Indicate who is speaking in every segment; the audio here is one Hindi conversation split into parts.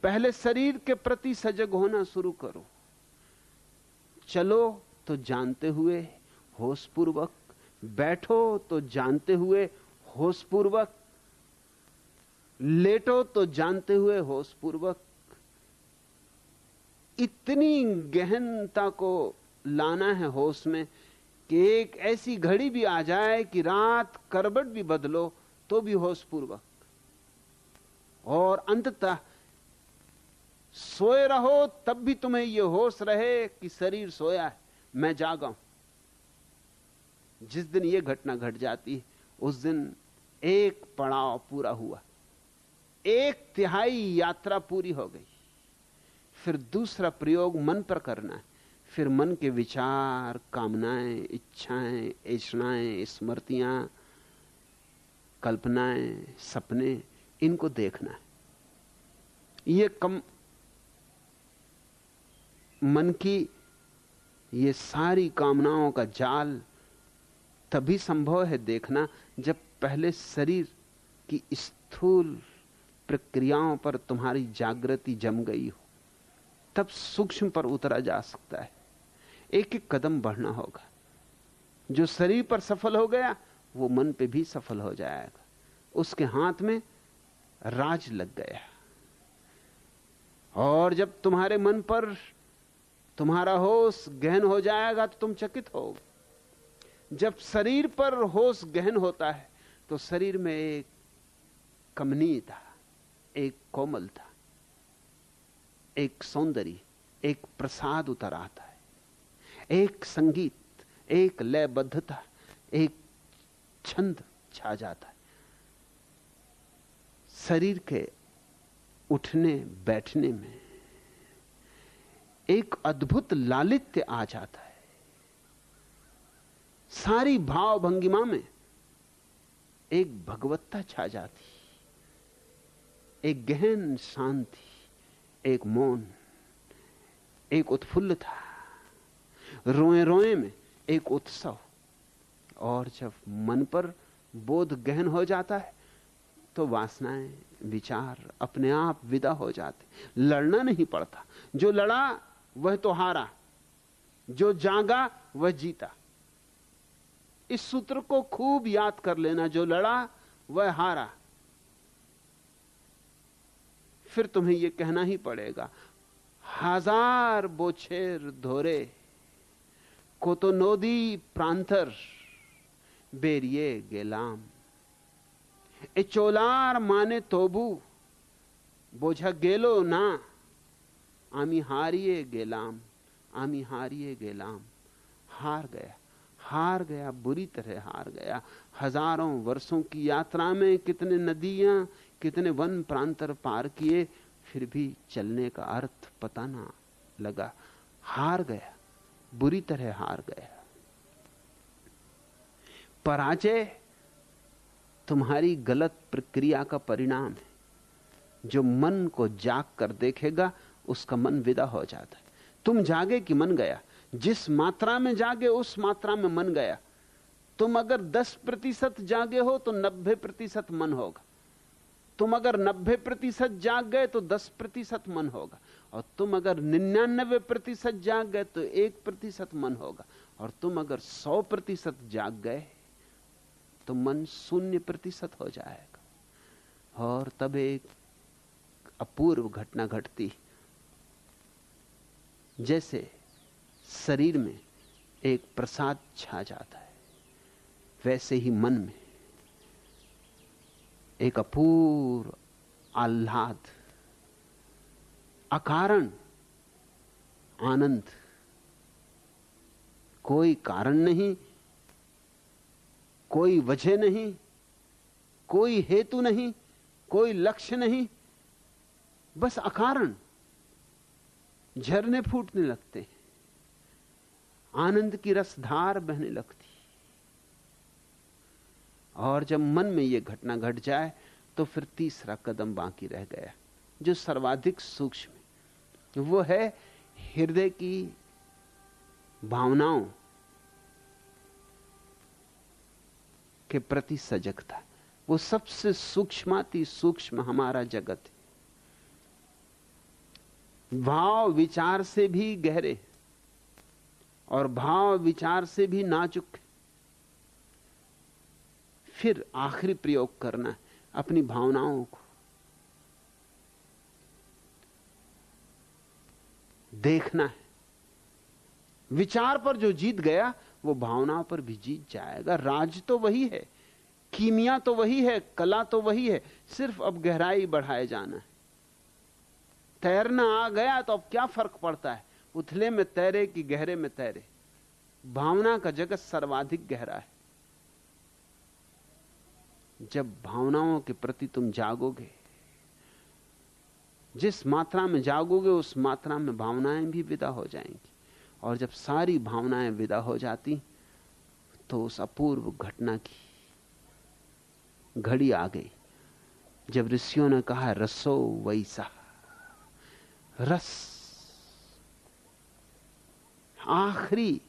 Speaker 1: पहले शरीर के प्रति सजग होना शुरू करो। चलो तो जानते हुए होशपूर्वक, बैठो तो जानते हुए होशपूर्वक, लेटो तो जानते हुए होशपूर्वक। इतनी गहनता को लाना है होश में कि एक ऐसी घड़ी भी आ जाए कि रात करवट भी बदलो तो भी होशपूर्वक, और अंततः सोए रहो तब भी तुम्हें यह होश रहे कि शरीर सोया है, मैं जागा हूं। जिस दिन यह घटना घट जाती है उस दिन एक पड़ाव पूरा हुआ, 1/3 यात्रा पूरी हो गई। फिर दूसरा प्रयोग मन पर करना है। फिर मन के विचार, कामनाएं, इच्छाएं, ऐषणाएं, स्मृतियां, कल्पनाएं, सपने, इनको देखना है। ये मन की ये सारी कामनाओं का जाल तभी संभव है देखना जब पहले शरीर की स्थूल प्रक्रियाओं पर तुम्हारी जागृति जम गई हो, तब सूक्ष्म पर उतरा जा सकता है। एक एक कदम बढ़ना होगा। जो शरीर पर सफल हो गया वो मन पे भी सफल हो जाएगा। उसके हाथ में राज लग गया। और जब तुम्हारे मन पर तुम्हारा होश गहन हो जाएगा तो तुम चकित होगे। जब शरीर पर होश गहन होता है तो शरीर में एक कमनीयता, एक कोमलता, एक सौंदर्य, एक प्रसाद उतर आता है, एक संगीत, एक लयबद्धता, एक छंद छा जाता है। शरीर के उठने बैठने में एक अद्भुत लालित्य आ जाता है। सारी भाव भंगिमा में एक भगवत्ता छा जाती, एक गहन शांति, एक मौन, एक उत्फुल्लता, रोए रोए में एक उत्सव। और जब मन पर बोध गहन हो जाता है तो वासनाएं, विचार अपने आप विदा हो जाते। लड़ना नहीं पड़ता। जो लड़ा वह तो हारा, जो जागा वह जीता। इस सूत्र को खूब याद कर लेना। जो लड़ा वह हारा। फिर तुम्हें यह कहना ही पड़ेगा, 1000 बोछेर धोरे को तो नोदी प्रांतर बेरिए गेलाम। ए चोलार माने तोबू बोझा गेलो ना, आमी हारिए गेलाम, आमी हारिए गेलाम। हार गया, हार गया, बुरी तरह हार गया। हजारों वर्षों की यात्रा में कितने नदियां, कितने वन प्रांतर पार किए, फिर भी चलने का अर्थ पता ना लगा। हार गया, बुरी तरह हार गया। पराजय तुम्हारी गलत प्रक्रिया का परिणाम है। जो मन को जाग कर देखेगा उसका मन विदा हो जाता है। तुम जागे कि मन गया? जिस मात्रा में जागे उस मात्रा में मन गया। तुम अगर 10% जागे हो तो 90% मन होगा। तुम अगर 90% जाग गए तो 10% मन होगा। और तुम अगर 99% जाग गए तो 1% मन होगा। और तुम अगर 100% जाग गए तो मन 0% हो जाएगा। और तब एक अपूर्व घटना घटती, जैसे शरीर में एक प्रसाद छा जाता है, वैसे ही मन में एक अपूर्व आह्लाद, अकारण आनंद। कोई कारण नहीं, कोई वजह नहीं, कोई हेतु नहीं, कोई लक्ष्य नहीं, बस अकारण झरने फूटने लगते, आनंद की रसधार बहने लगती। और जब मन में यह घटना घट जाए तो फिर तीसरा कदम बाकी रह गया, जो सर्वाधिक सूक्ष्म है। वो है हृदय की भावनाओं के प्रति सजगता। वो सबसे सूक्ष्माति सूक्ष्म हमारा जगत है। भाव विचार से भी गहरे और भाव विचार से भी नाजुक। फिर आखिरी प्रयोग करना है अपनी भावनाओं को देखना है। विचार पर जो जीत गया वो भावनाओं पर भी जीत जाएगा। राज तो वही है, कीमिया तो वही है, कला तो वही है, सिर्फ अब गहराई बढ़ाए जाना है। तैरना आ गया तो अब क्या फर्क पड़ता है, उथले में तैरे कि गहरे में तैरे। भावना का जगत सर्वाधिक गहरा है। जब भावनाओं के प्रति तुम जागोगे, जिस मात्रा में जागोगे उस मात्रा में भावनाएं भी विदा हो जाएंगी। और जब सारी भावनाएं विदा हो जाती तो उस अपूर्व घटना की घड़ी आ गई जब ऋषियों ने कहा रसो वैसा। रस आखिरी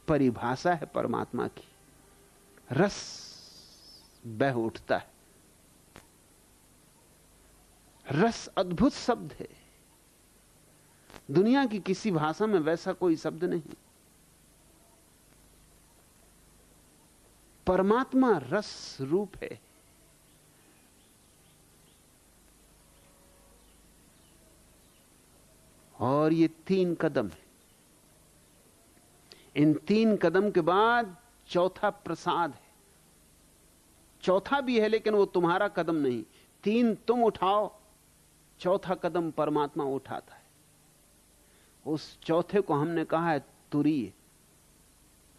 Speaker 1: परिभाषा है परमात्मा की। रस बह उठता है। रस अद्भुत शब्द है। दुनिया की किसी भाषा में वैसा कोई शब्द नहीं। परमात्मा रस रूप है। और ये 3 कदम है। इन 3 कदम के बाद चौथा प्रसाद है। चौथा भी है लेकिन वो तुम्हारा कदम नहीं। 3 तुम उठाओ, चौथा कदम परमात्मा उठाता है। उस चौथे को हमने कहा है तुरीय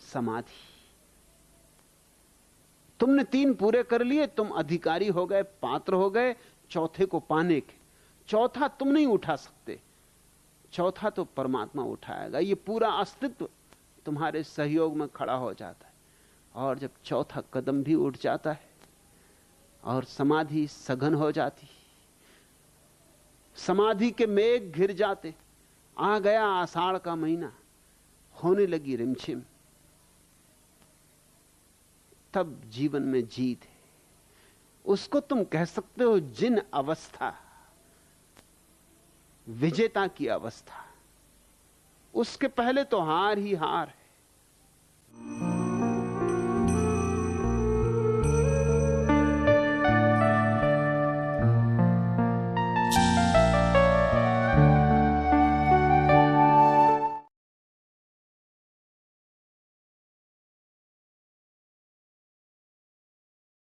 Speaker 1: समाधि। तुमने 3 पूरे कर लिए, तुम अधिकारी हो गए, पात्र हो गए चौथे को पाने के। चौथा तुम नहीं उठा सकते, चौथा तो परमात्मा उठाएगा। ये पूरा अस्तित्व तुम्हारे सहयोग में खड़ा हो जाता है। और जब चौथा कदम भी उठ जाता है और समाधि सघन हो जाती, समाधि के मेघ घिर जाते, आ गया आषाढ़ का महीना, होने लगी रिमझिम, तब जीवन में जीत है। उसको तुम कह सकते हो जिन अवस्था, विजेता की अवस्था। उसके पहले तो हार ही हार है।